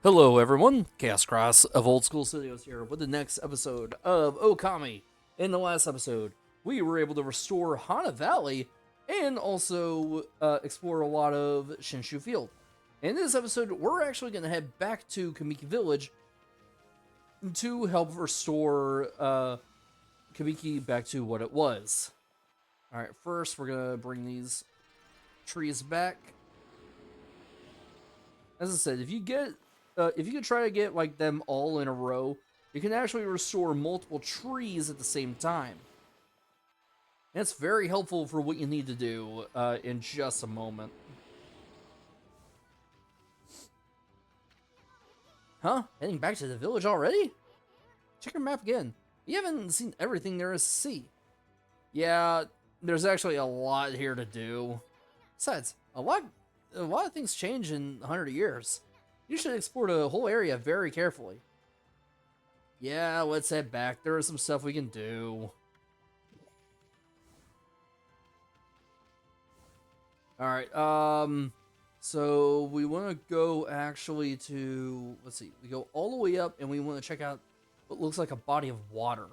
Hello, everyone. Chaos Cross of Old School Studios here with the next episode of Okami. In the last episode, we were able to restore Hana Valley and also explore a lot of Shinshu Field. In this episode, we're actually going to head back to Kamiki Village to help restore Kamiki back to what it was. Alright, first we're going to bring these trees back. As I said, if you can try to get like them all in a row, you can actually restore multiple trees at the same time. And it's very helpful for what you need to do in just a moment. Huh? Heading back to the village already? Check your map again. You haven't seen everything there is to see. Yeah, there's actually a lot here to do. Besides, a lot of things change in 100 years. You should explore the whole area very carefully. Yeah, let's head back. There is some stuff we can do. Alright, so we want to go actually to, let's see, we go all the way up and we want to check out what looks like a body of water.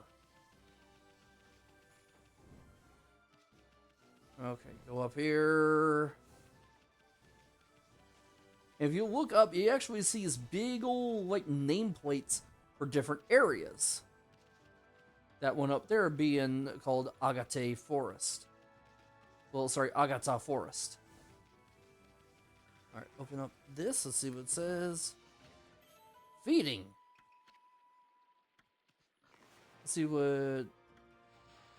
Okay, go up here. If you look up, you actually see these big old like nameplates for different areas. That one up there being called Agate Forest. Well, sorry, Agata Forest. Alright, open up this. Let's see what it says. Feeding. Let's see what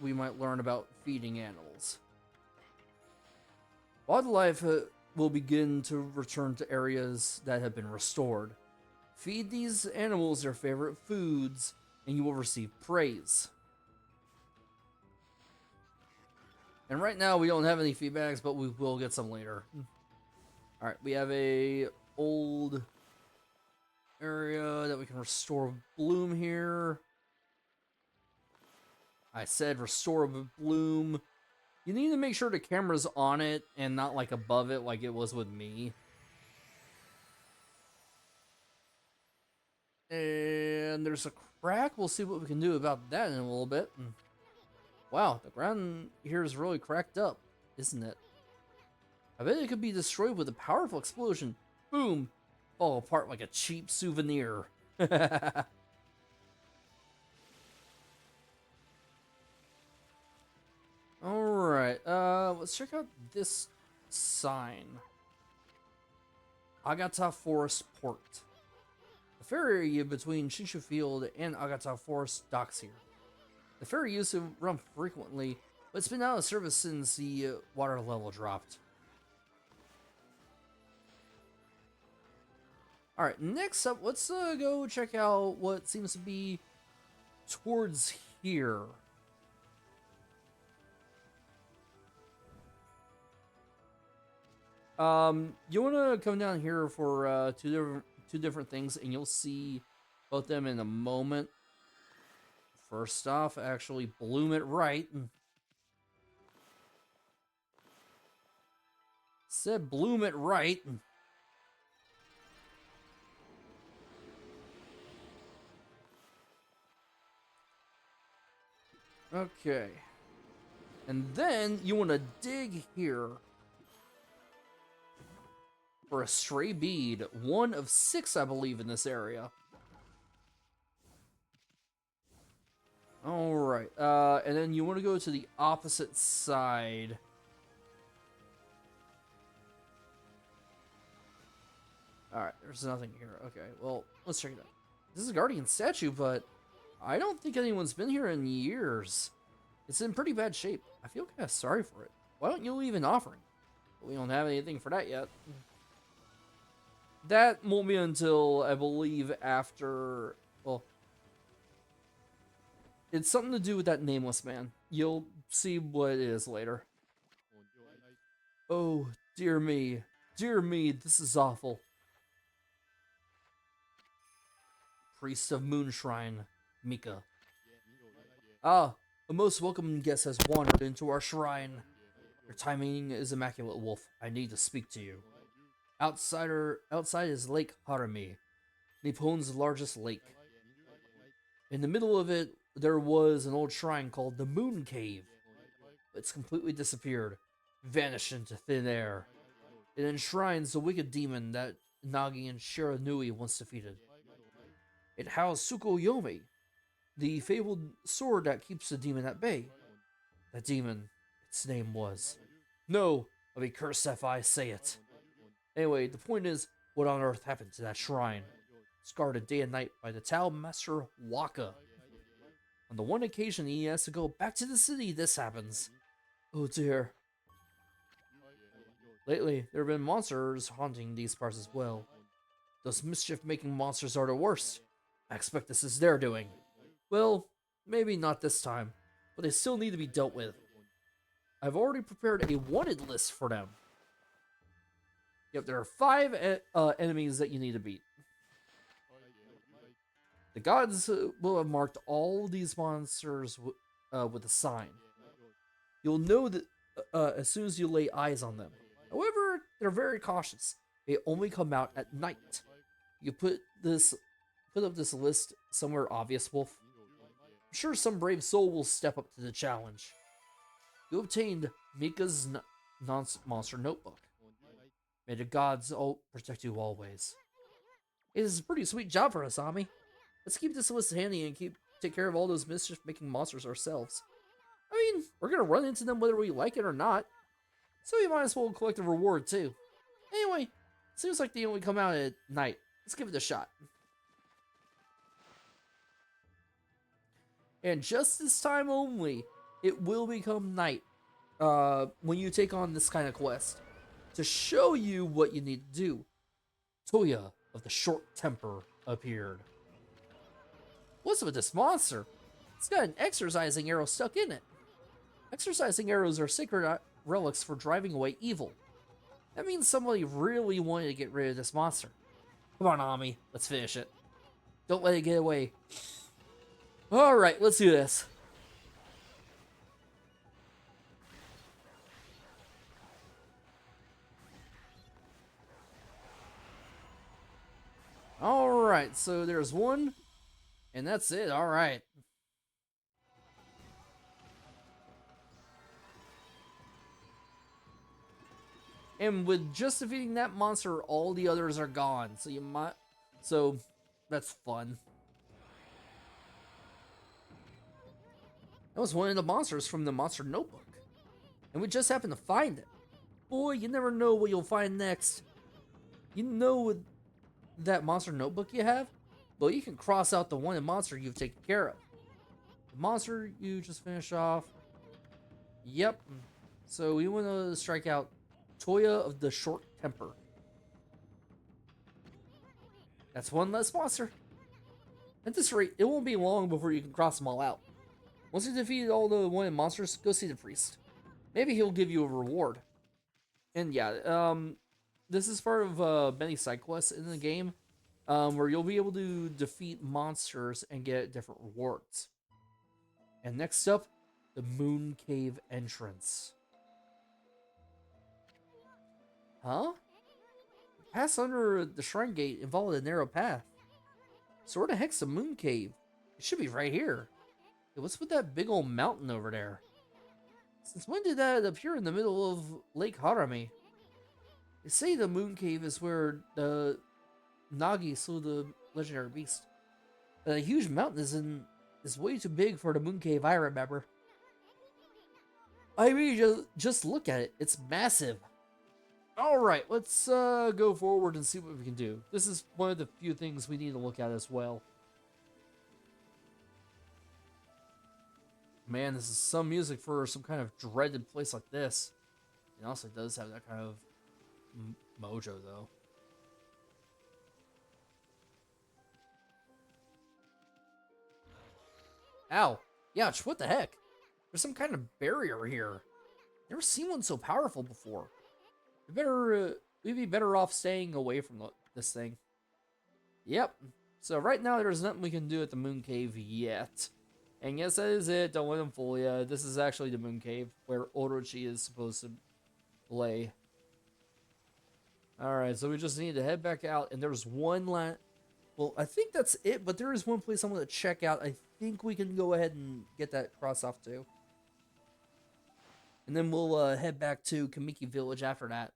we might learn about feeding animals. Wildlife will begin to return to areas that have been restored. Feed these animals their favorite foods, and you will receive praise. And right now, we don't have any feedbacks, but we will get some later. Alright, we have a old area that we can restore bloom here. I said restore bloom. You need to make sure the camera's on it and not like above it like it was with me. And there's a crack. We'll see what we can do about that in a little bit. Wow, the ground here is really cracked up, isn't it? I bet it could be destroyed with a powerful explosion. Boom! Fall apart like a cheap souvenir. Alright, let's check out this sign. Agata Forest Port. The ferry between Shinshu Field and Agata Forest docks here. The ferry used to run frequently, but it's been out of service since the water level dropped. Alright, next up, let's go check out what seems to be towards here. You want to come down here for two different things, and you'll see both them in a moment. First off, actually bloom it right. Said bloom it right. Okay. And then you want to dig here for a stray bead. 1 of 6, I believe, in this area. Alright, and then you want to go to the opposite side. Alright, there's nothing here. Okay, well, let's check it out. This is a guardian statue, but I don't think anyone's been here in years. It's in pretty bad shape. I feel kind of sorry for it. Why don't you leave an offering? But we don't have anything for that yet. That won't be until, I believe, after... Well, it's something to do with that nameless man. You'll see what it is later. Oh, dear me. Dear me, this is awful. Priest of Moonshrine, Mika. Ah, a most welcome guest has wandered into our shrine. Your timing is immaculate, Wolf. I need to speak to you. Outside is Lake Harami. Nippon's largest lake. In the middle of it, there was an old shrine called the Moon Cave. It's completely disappeared, vanished into thin air. It enshrines the wicked demon that Nagi and Shiranui once defeated. It housed Tsukuyomi, the fabled sword that keeps the demon at bay. That demon, its name was. No, I'll be cursed if I say it. Anyway, the point is, what on earth happened to that shrine? It's guarded day and night by the Tao Master Waka. On the one occasion he has to go back to the city, this happens. Oh dear. Lately, there have been monsters haunting these parts as well. Those mischief-making monsters are the worst. I expect this is their doing. Well, maybe not this time, but they still need to be dealt with. I've already prepared a wanted list for them. Yep, there are 5 enemies that you need to beat. The gods will have marked all these monsters with a sign. You'll know that as soon as you lay eyes on them. However, they're very cautious. They only come out at night. You put up this list somewhere obvious, Wolf. I'm sure some brave soul will step up to the challenge. You obtained Mika's monster notebook. May the gods all protect you always. It is a pretty sweet job for us, Ami. Let's keep this list handy and take care of all those mischief-making monsters ourselves. I mean, we're gonna run into them whether we like it or not, so we might as well collect a reward too. Anyway, seems like they only come out at night. Let's give it a shot. And just this time only, it will become night when you take on this kind of quest. To show you what you need to do, Toya of the Short Temper appeared. What's with this monster? It's got an exorcising arrow stuck in it. Exorcising arrows are sacred relics for driving away evil. That means somebody really wanted to get rid of this monster. Come on, Ami, let's finish it. Don't let it get away. Alright, let's do this. Alright, so there's one, and that's it, alright. And with just defeating that monster, all the others are gone, so that's fun. That was one of the monsters from the monster notebook, and we just happened to find it. Boy, you never know what you'll find next. You know with that monster notebook you have? Well, you can cross out the one monster you've taken care of. The monster you just finished off. Yep. So we want to strike out Toya of the Short Temper. That's one less monster. At this rate, it won't be long before you can cross them all out. Once you defeated all the one monsters, go see the priest. Maybe he'll give you a reward. And yeah, this is part of many side quests in the game, where you'll be able to defeat monsters and get different rewards. And next up, the Moon Cave entrance. Huh? Pass under the shrine gate and follow the narrow path. So where the heck's the Moon Cave? It should be right here. Hey, what's with that big old mountain over there? Since when did that appear in the middle of Lake Harami? They say the Moon Cave is where the Nagi slew the legendary beast. The huge mountain is way too big for the Moon Cave I remember. I mean, just look at it. It's massive. Alright, let's go forward and see what we can do. This is one of the few things we need to look at as well. Man, this is some music for some kind of dreaded place like this. It also does have that kind of mojo, though. Ow. Ouch, what the heck? There's some kind of barrier here. Never seen one so powerful before. We'd be better off staying away from this thing. Yep. So right now, there's nothing we can do at the Moon Cave yet. And yes, that is it. Don't let them fool you. This is actually the Moon Cave where Orochi is supposed to lay. Alright, so we just need to head back out. And there's one Well, I think that's it, but there is one place I want to check out. I think we can go ahead and get that cross off too. And then we'll head back to Kamiki Village after that.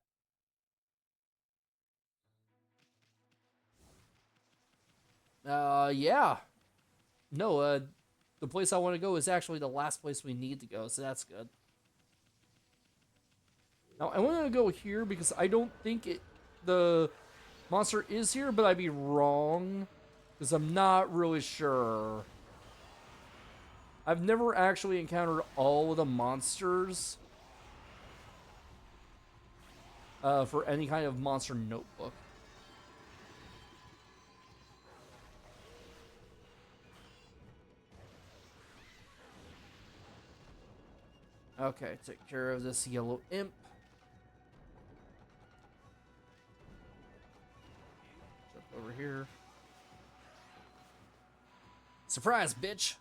Yeah. No, the place I want to go is actually the last place we need to go, so that's good. Now, I want to go here because I don't think the monster is here, but I'd be wrong because I'm not really sure. I've never actually encountered all of the monsters for any kind of monster notebook. Okay, take care of this yellow imp. Jump over here. Surprise, bitch!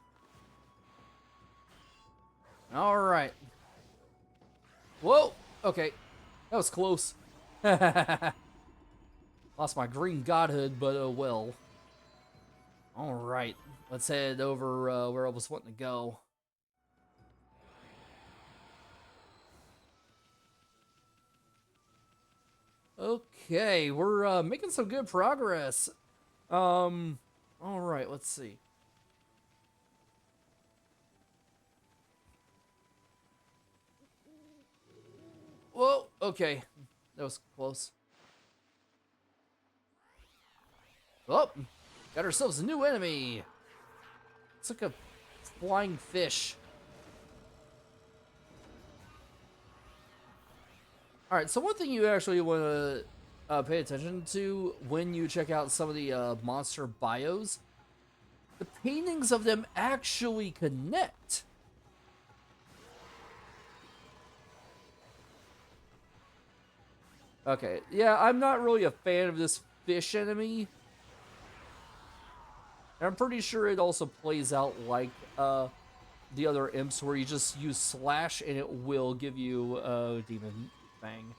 Alright. Whoa! Okay. That was close. Lost my green godhood, but oh well. Alright. Let's head over where I was wanting to go. Okay, we're making some good progress. Alright, let's see. Whoa, okay. That was close. Oh, got ourselves a new enemy. It's like a flying fish. Alright, so one thing you actually want to pay attention to when you check out some of the monster bios, the paintings of them actually connect. Okay, yeah, I'm not really a fan of this fish enemy. I'm pretty sure it also plays out like the other imps where you just use slash and it will give you a demon fang.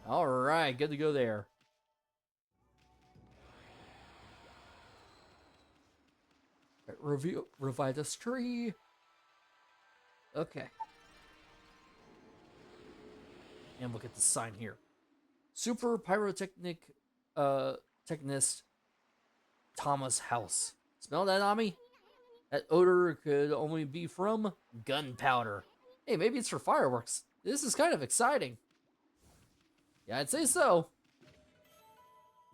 Alright, good to go there. Right, revive this tree. Okay. And look at the sign here. Super pyrotechnic technist Thomas House. Smell that, Ami? That odor could only be from gunpowder. Hey, maybe it's for fireworks. This is kind of exciting. Yeah, I'd say so.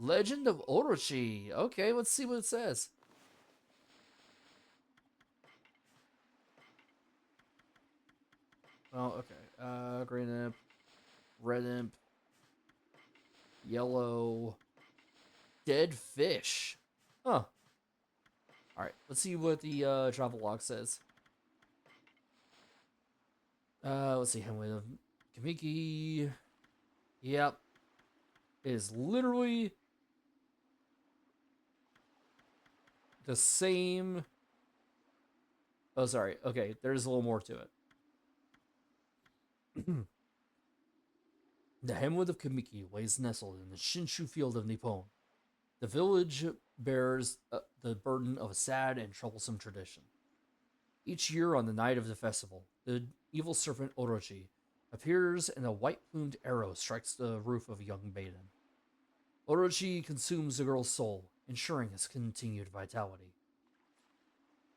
Legend of Orochi. Okay, let's see what it says. Oh, okay. Green imp, red imp, yellow, dead fish. Huh. Alright, let's see what the travel log says. Let's see. Hamlet of Kamiki. Yep. It is literally the same. Oh, sorry. Okay, there's a little more to it. The hamlet of Kamiki lays nestled in the Shinshu field of Nippon. The village bears the burden of a sad and troublesome tradition. Each year on the night of the festival, the evil serpent Orochi appears and a white-plumed arrow strikes the roof of a young maiden. Orochi consumes the girl's soul, ensuring his continued vitality.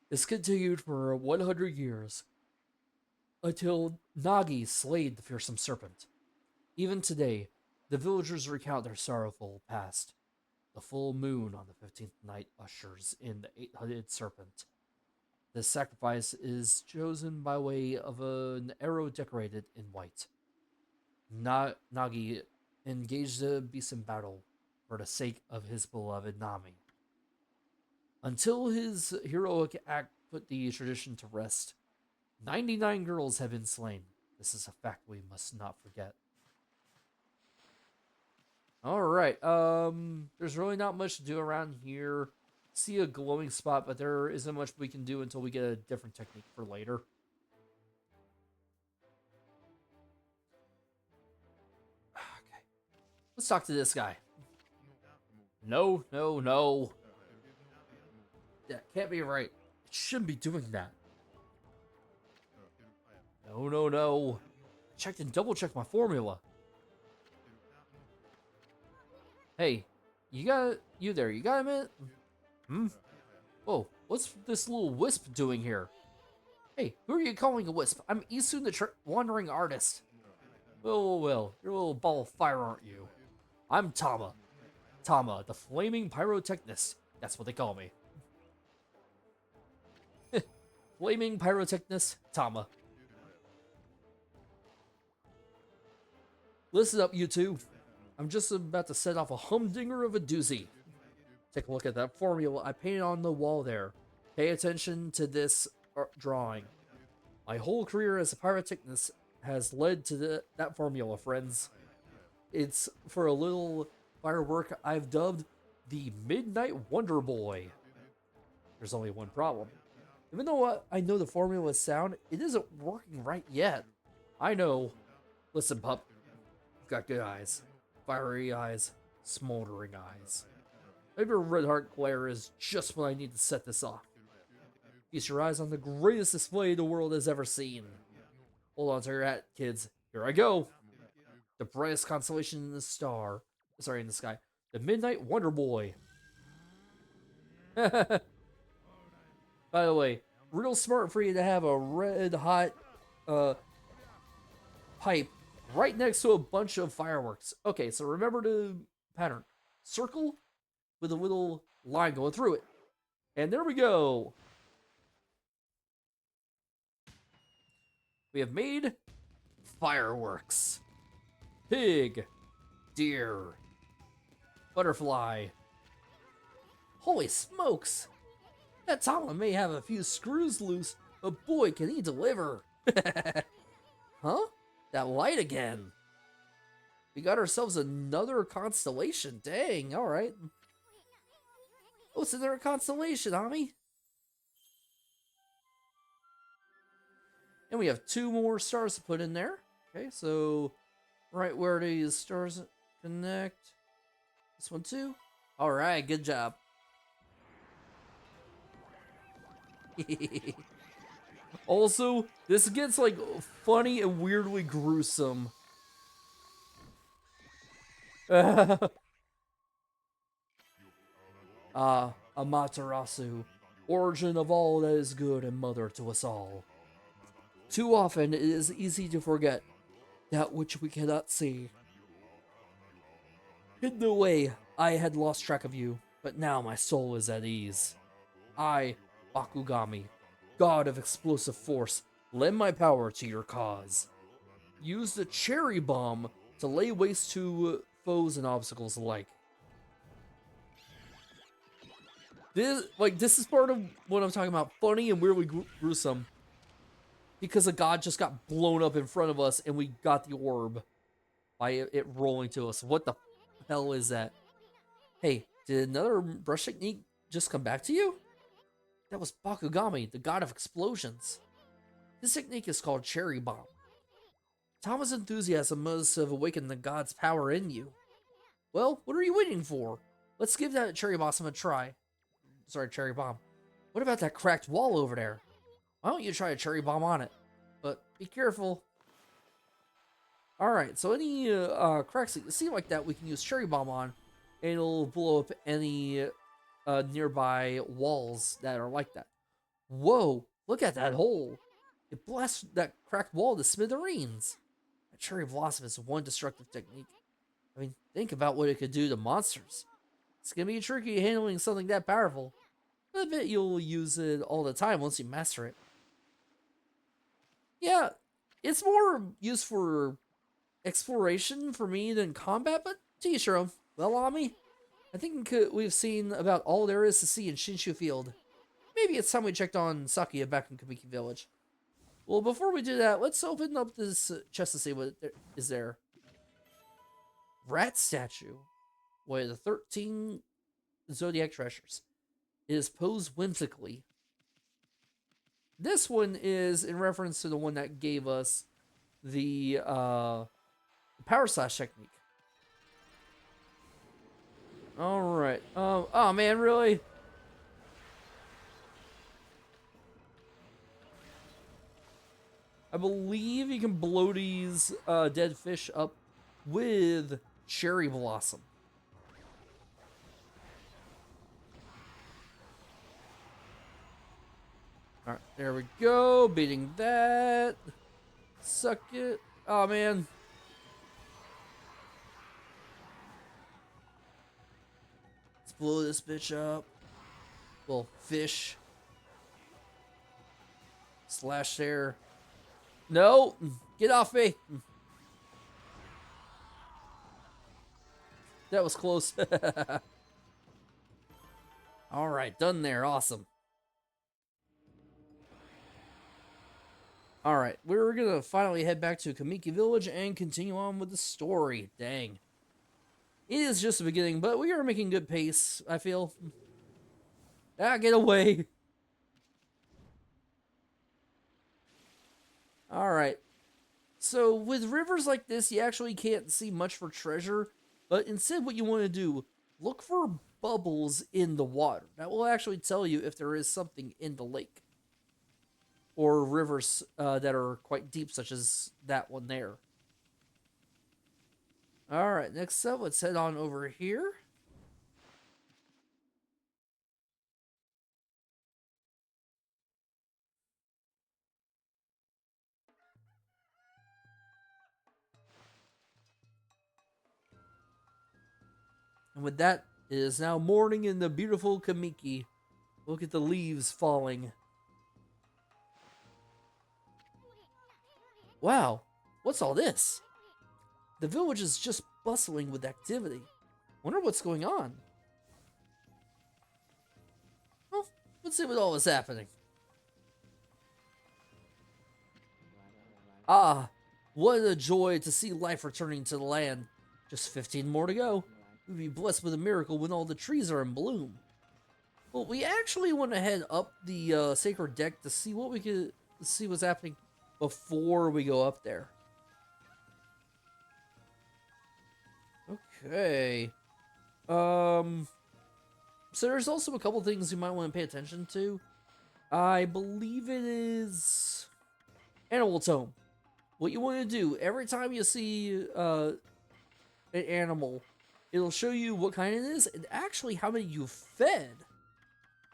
This continued for 100 years, until Nagi slayed the fearsome serpent. Even today, the villagers recount their sorrowful past. The full moon on the 15th night ushers in the eight-headed serpent. The sacrifice is chosen by way of an arrow decorated in white. Nagi engaged the beast in battle for the sake of his beloved Nami. Until his heroic act put the tradition to rest, 99 girls have been slain. This is a fact we must not forget. Alright, there's really not much to do around here. See a glowing spot, but there isn't much we can do until we get a different technique for later. Okay. Let's talk to this guy. No, no, no. That can't be right. It shouldn't be doing that. No, no, no. I checked and double checked my formula. Hey, you there, you got a minute? Hmm? Whoa, what's this little wisp doing here? Hey, who are you calling a wisp? I'm Isun the wandering artist. Well, you're a little ball of fire, aren't you? I'm Tama. Tama, the flaming pyrotechnist. That's what they call me. Flaming pyrotechnist, Tama. Listen up, you two. I'm just about to set off a humdinger of a doozy. Take a look at that formula I painted on the wall there. Pay attention to this drawing. My whole career as a pyrotechnist has led to that formula, friends. It's for a little firework I've dubbed the Midnight Wonder Boy. There's only one problem. Even though I know the formula is sound, it isn't working right yet. I know. Listen, pup. You've got good eyes. Fiery eyes. Smoldering eyes. Maybe your red heart glare is just what I need to set this off. Feast your eyes on the greatest display the world has ever seen. Hold on to your hat, kids. Here I go. The brightest constellation in the sky. The Midnight Wonder Boy. By the way, real smart for you to have a red hot pipe right next to a bunch of fireworks. Okay, so remember the pattern. Circle with a little line going through it. And there we go. We have made fireworks. Pig. Deer. Butterfly. Holy smokes. That Tama may have a few screws loose, but boy, can he deliver. Huh? That light again. We got ourselves another constellation. Dang, alright. Oh, it's another constellation, Ami. And we have 2 more stars to put in there. Okay, so right where these stars connect. This one too. Alright, good job. Also, this gets like funny and weirdly gruesome. Amaterasu, origin of all that is good and mother to us all. Too often it is easy to forget that which we cannot see. Hidden away, I had lost track of you, but now my soul is at ease. I, Bakugami, god of explosive force, lend my power to your cause. Use the cherry bomb to lay waste to foes and obstacles alike. This is part of what I'm talking about. Funny and weirdly gruesome. Because a god just got blown up in front of us and we got the orb by it rolling to us. What the hell is that? Hey, did another brush technique just come back to you? That was Bakugami, the god of explosions. This technique is called Cherry Bomb. Tama's enthusiasm must have awakened the god's power in you. Well, what are you waiting for? Let's give that Cherry Blossom a try. Sorry, Cherry Bomb. What about that cracked wall over there? Why don't you try a Cherry Bomb on it? But be careful. Alright, so any cracks that you see like that, we can use Cherry Bomb on, and it'll blow up any nearby walls that are like that. Whoa, look at that hole. It blasts that cracked wall to smithereens. A Cherry Blossom is one destructive technique. I mean, think about what it could do to monsters. It's gonna be tricky handling something that powerful. I bet you'll use it all the time once you master it. Yeah, it's more used for exploration for me than combat, but to each your own. Well, Ami, I think we've seen about all there is to see in Shinshu Field. Maybe it's time we checked on Sakia back in Kamiki Village. Well, before we do that, let's open up this chest to see what is there. Rat statue with 13 zodiac treasures. It is posed whimsically. This one is in reference to the one that gave us the power slash technique. Alright. Oh man, really? I believe you can blow these dead fish up with cherry blossom. Alright, there we go. Beating that. Suck it. Oh man. Let's blow this bitch up. Little fish. Slash there. No! Get off me! That was close. Alright, done there. Awesome. Alright, we're gonna finally head back to Kamiki Village and continue on with the story. Dang. It is just the beginning, but we are making good pace, I feel. Ah, get away! Alright. So, with rivers like this, you actually can't see much for treasure, but instead what you want to do, look for bubbles in the water. That will actually tell you if there is something in the lake. Or rivers that are quite deep, such as that one there. Alright, next up, let's head on over here. And with that, it is now morning in the beautiful Kamiki. Look at the leaves falling. Wow, what's all this? The village is just bustling with activity. Wonder what's going on. Well, let's see what all is happening. Ah, what a joy to see life returning to the land. Just 15 more to go. We'd be blessed with a miracle when all the trees are in bloom. Well, we actually want to head up the sacred deck to see what we could see what's happening before we go up there. Okay. So there's also a couple things you might want to pay attention to. I believe it is animal tome. What you want to do every time you see an animal, it'll show you what kind it is and actually how many you've fed.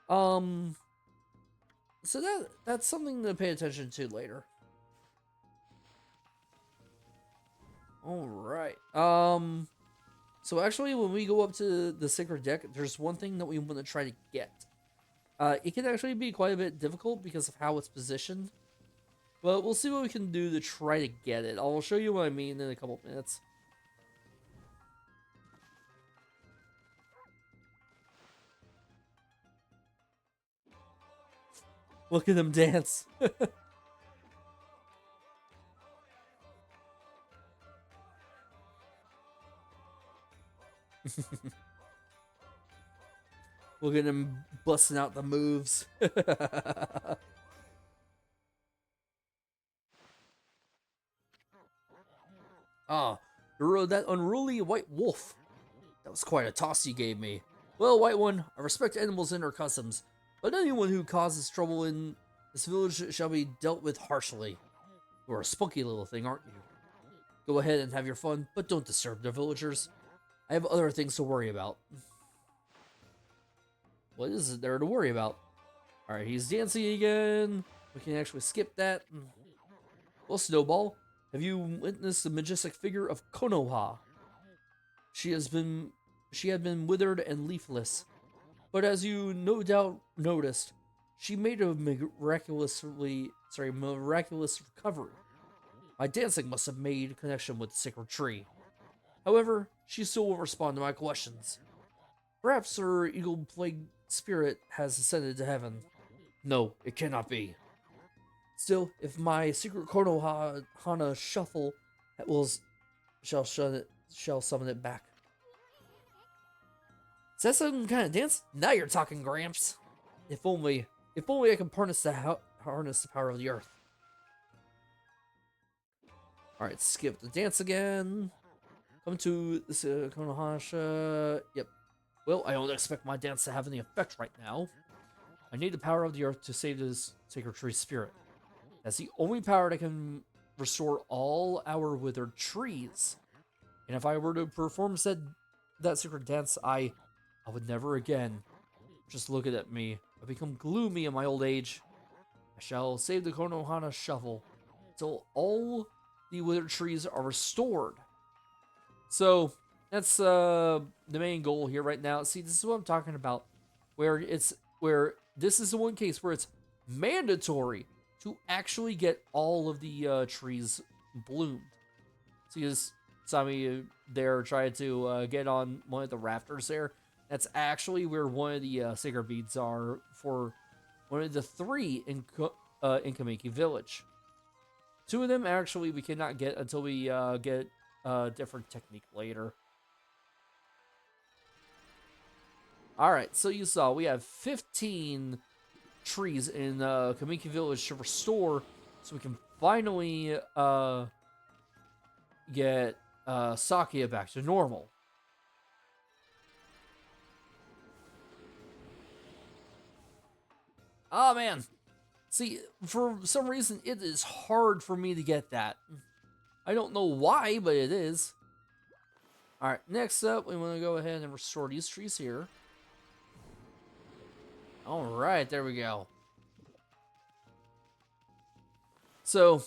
So that's something to pay attention to later. All right. So actually, when we go up to the sacred deck, there's one thing that we want to try to get. It can actually be quite a bit difficult because of how it's positioned, but we'll see what we can do to try to get it. I'll show you what I mean in a couple minutes. Look at them dance. Look at him busting out the moves. Ah, you rode that unruly white wolf. That was quite a toss you gave me. Well, white one, I respect animals and their customs, but anyone who causes trouble in this village shall be dealt with harshly. You're a spunky little thing, aren't you? Go ahead and have your fun, but don't disturb the villagers. I have other things to worry about. What is there to worry about? Alright, he's dancing again. We can actually skip that. Well, Snowball, have you witnessed the majestic figure of Konoha? She had been withered and leafless, but as you no doubt noticed, she made a miraculous recovery. My dancing must have made connection with the sacred tree. However, she still won't respond to my questions. Perhaps her eagle-plagued spirit has ascended to heaven. No, it cannot be. Still, if my secret Konohana shuffle shall summon it back. Is that some kind of dance? Now you're talking, Gramps. If only I could harness the power of the earth. All right, skip the dance again. Come to this Konohasha. Yep. Well, I don't expect my dance to have any effect right now. I need the power of the earth to save this sacred tree spirit. That's the only power that can restore all our withered trees. And if I were to perform that sacred dance, I would never again. Just look at me. I become gloomy in my old age. I shall save the Konohana shovel till all the withered trees are restored. So that's the main goal here right now. See, this is what I'm talking about, where this is the one case where it's mandatory to actually get all of the trees bloomed. See, this Sami there tried to get on one of the rafters there. That's actually where one of the sacred beads are for one of the three in Kamiki village. Two of them actually we cannot get until we get a different technique later. Alright, so you saw we have 15 trees in Kamiki village to restore, so we can finally get Sakia back to normal. Oh man, see, for some reason it is hard for me to get that. I don't know why, but it is. Alright, next up, we want to go ahead and restore these trees here. Alright, there we go. So,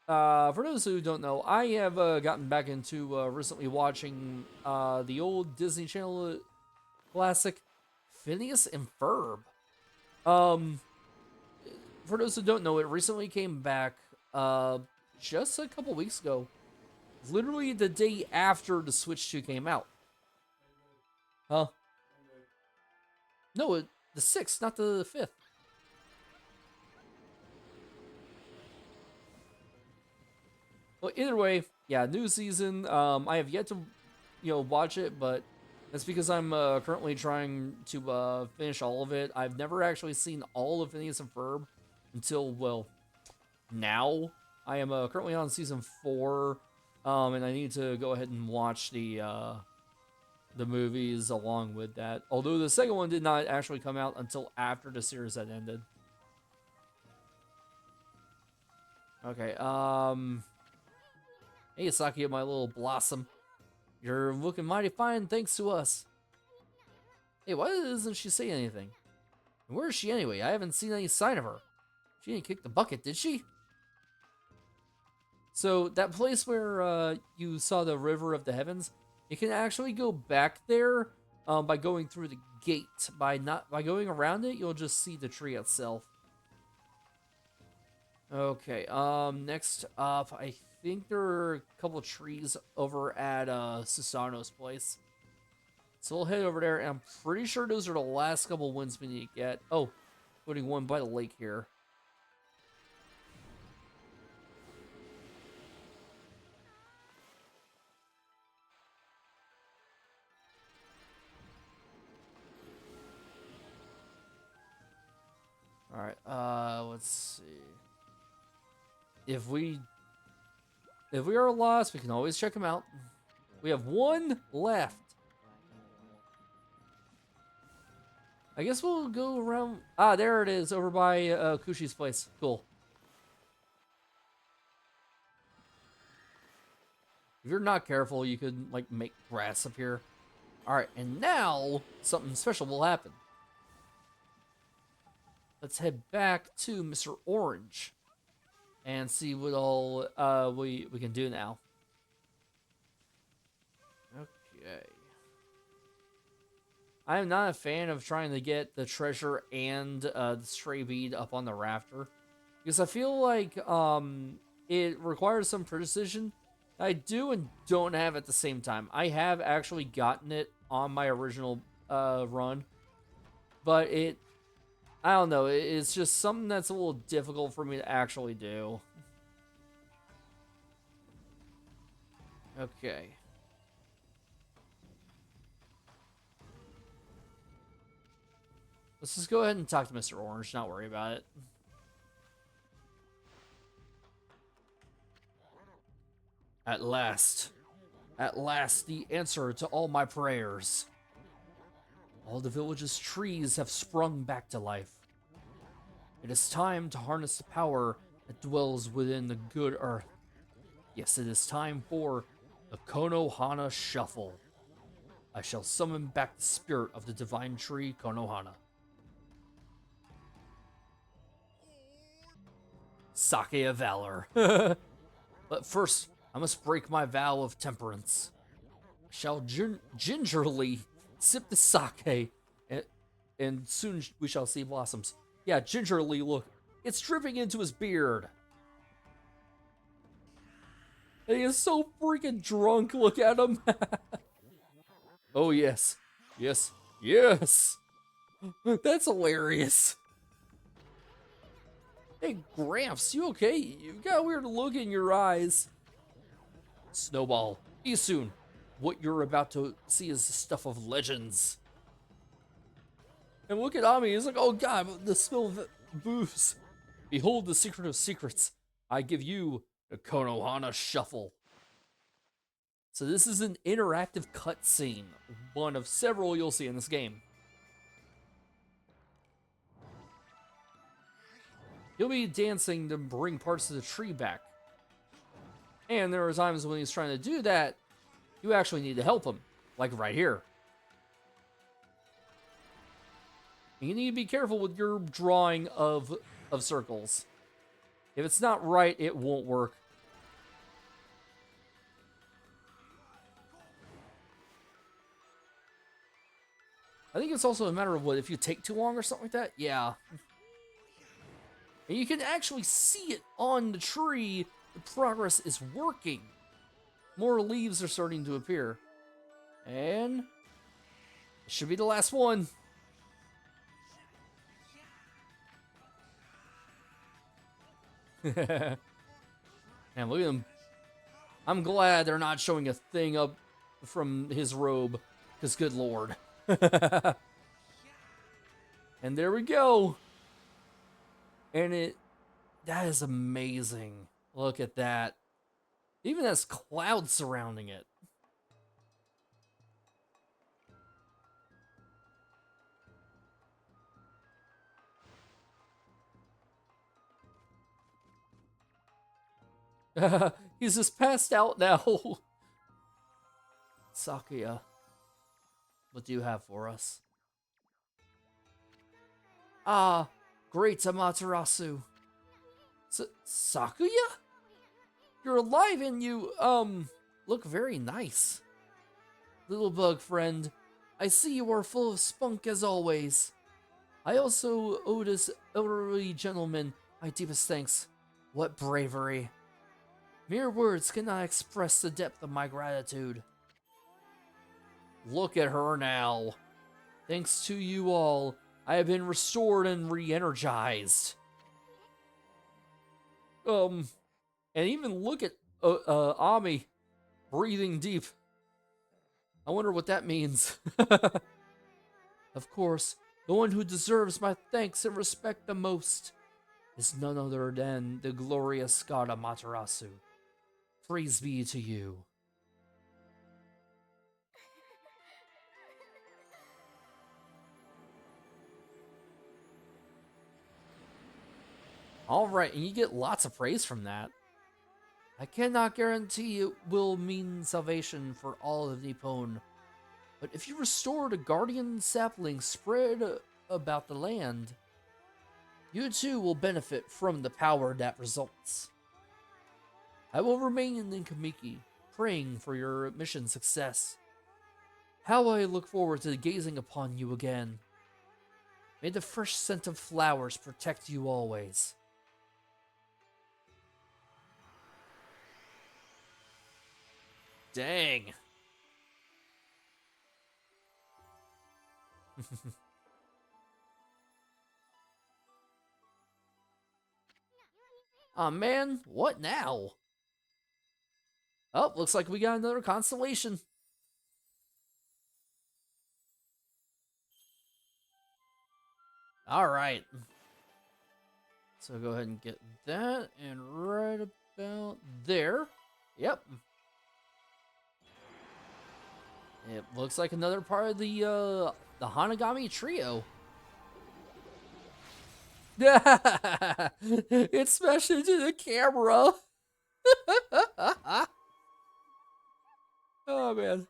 for those who don't know, I have gotten back into recently watching the old Disney Channel classic, Phineas and Ferb. For those who don't know, it recently came back just a couple weeks ago. Literally the day after the Switch 2 came out. Huh? No, the 6th, not the 5th. Well, either way, yeah, new season. I have yet to, watch it, but that's because I'm currently trying to finish all of it. I've never actually seen all of Phineas and Ferb until, well, now. I am currently on season 4, and I need to go ahead and watch the movies along with that. Although the second one did not actually come out until after the series had ended. Okay, hey, Sakia, my little blossom. You're looking mighty fine thanks to us. Hey, why doesn't she say anything? And where is she anyway? I haven't seen any sign of her. She didn't kick the bucket, did she? So, that place where you saw the River of the Heavens, you can actually go back there by going through the gate. By going around it, you'll just see the tree itself. Okay, next up, I think there are a couple of trees over at Susano's place. So we'll head over there, and I'm pretty sure those are the last couple ones we need to get. Oh, including one by the lake here. Alright, let's see. If we are lost, we can always check them out. We have one left. I guess we'll go around. Ah, there it is, over by Kushi's place. Cool. If you're not careful, you could like make grass appear. Alright, and now something special will happen. Let's head back to Mr. Orange and see what all we can do now. Okay. I am not a fan of trying to get the treasure and the stray bead up on the rafter, because I feel like it requires some precision I do and don't have at the same time. I have actually gotten it on my original run, but I don't know, it's just something that's a little difficult for me to actually do. Okay. Let's just go ahead and talk to Mr. Orange, not worry about it. At last, the answer to all my prayers. All the village's trees have sprung back to life. It is time to harness the power that dwells within the good earth. Yes, it is time for the Konohana Shuffle. I shall summon back the spirit of the divine tree Konohana. Sake of Valor. But first, I must break my vow of temperance. I shall gingerly sip the sake, and soon we shall see blossoms. Yeah, gingerly, look. It's dripping into his beard. And he is so freaking drunk. Look at him. Oh, yes. Yes. Yes. That's hilarious. Hey, Gramps, you okay? You've got a weird look in your eyes. Snowball, see you soon. What you're about to see is the stuff of legends. And look at Ami, he's like, oh god, the smell of booze. Behold the secret of secrets. I give you the Konohana Shuffle. So this is an interactive cutscene, one of several you'll see in this game. He'll be dancing to bring parts of the tree back. And there are times when he's trying to do that, you actually need to help him, like right here. You need to be careful with your drawing of circles. If it's not right, it won't work. I think it's also a matter of what, if you take too long or something like that? Yeah. And you can actually see it on the tree. The progress is working. More leaves are starting to appear. And it should be the last one. Man, look at him. I'm glad they're not showing a thing up from his robe, because good lord. And there we go. And that is amazing. Look at that. It even has clouds surrounding it. He's just passed out now. Sakuya, what do you have for us? Ah, great Amaterasu. Sakuya? You're alive and you, look very nice. Little bug friend, I see you are full of spunk as always. I also owe this elderly gentleman my deepest thanks. What bravery. Mere words cannot express the depth of my gratitude. Look at her now. Thanks to you all, I have been restored and re-energized. And even look at Ami breathing deep. I wonder what that means. Of course, the one who deserves my thanks and respect the most is none other than the glorious god Amaterasu. Praise be to you. Alright, and you get lots of praise from that. I cannot guarantee it will mean salvation for all of Nippon, but if you restore the guardian sapling spread about the land, you too will benefit from the power that results. I will remain in Kamiki, praying for your mission success. How I look forward to gazing upon you again. May the fresh scent of flowers protect you always. Dang. Aw, man, what now? Oh, looks like we got another constellation. Alright. So go ahead and get that, and right about there. Yep. It looks like another part of the the Hanagami Trio. It smashed into the camera. Oh man.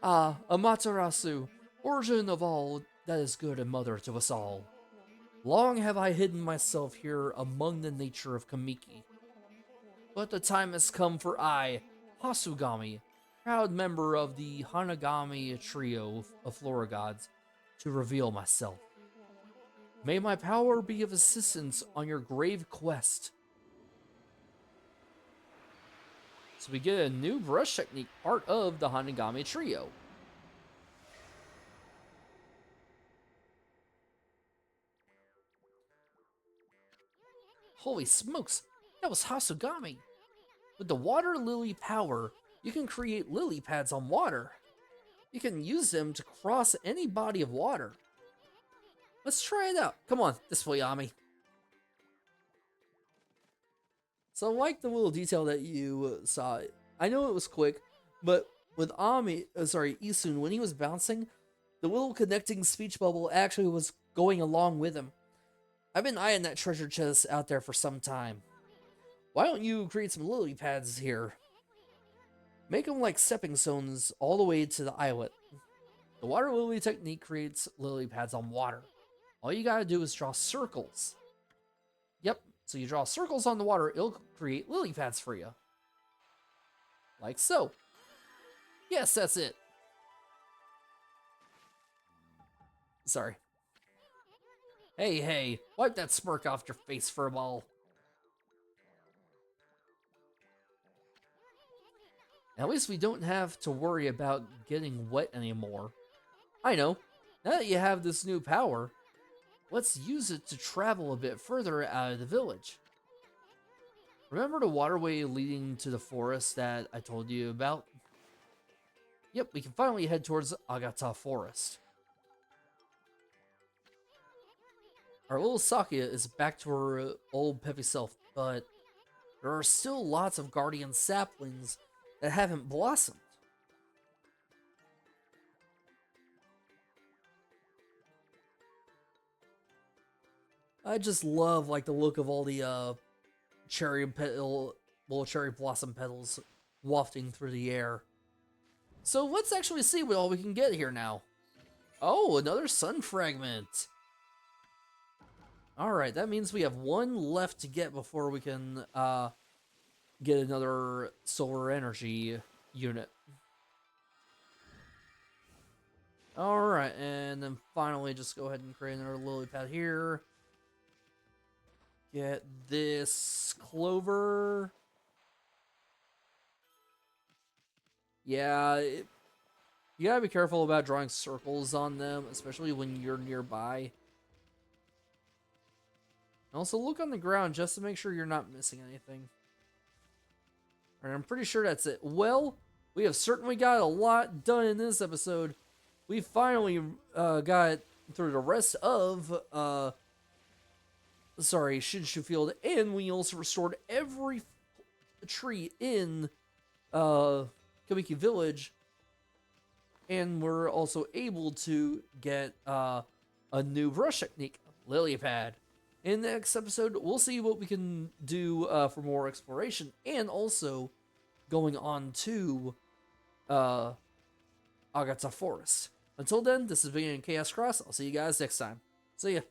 Ah, Amaterasu, origin of all that is good and mother to us all. Long have I hidden myself here among the nature of Kamiki. But the time has come for I, Hasugami, proud member of the Hanagami trio of flora gods, to reveal myself. May my power be of assistance on your grave quest. So we get a new brush technique, part of the Hanagami trio. Holy smokes, that was Hasugami. With the water lily power, you can create lily pads on water. You can use them to cross any body of water. Let's try it out. Come on, this way, Ami. So I like the little detail that you saw. I know it was quick, but with Isun, when he was bouncing, the little connecting speech bubble actually was going along with him. I've been eyeing that treasure chest out there for some time. Why don't you create some lily pads here? Make them like stepping stones all the way to the islet. The water lily technique creates lily pads on water. All you gotta do is draw circles. Yep, so you draw circles on the water, it'll create lily pads for you. Like so. Yes, that's it. Sorry. Hey, wipe that smirk off your face for a while. At least we don't have to worry about getting wet anymore. I know, now that you have this new power, let's use it to travel a bit further out of the village. Remember the waterway leading to the forest that I told you about? Yep, we can finally head towards Agata Forest. Our little Sakia is back to her old peppy self, but there are still lots of guardian saplings that haven't blossomed. I just love like the look of all the cherry blossom petals wafting through the air. So let's actually see what all we can get here now. Oh, another sun fragment. Alright, that means we have one left to get before we can get another solar energy unit. Alright, and then finally just go ahead and create another lily pad here. Get this clover. Yeah, you gotta be careful about drawing circles on them, especially when you're nearby. Also, look on the ground just to make sure you're not missing anything. Alright, I'm pretty sure that's it. Well, we have certainly got a lot done in this episode. We finally got through the rest of Shinshu Field, and we also restored every tree in Kamiki Village, and we're also able to get a new brush technique, Lily Pad. In the next episode, we'll see what we can do for more exploration, and also going on to Agata Forest. Until then, this has been Chaos Cross. I'll see you guys next time. See ya.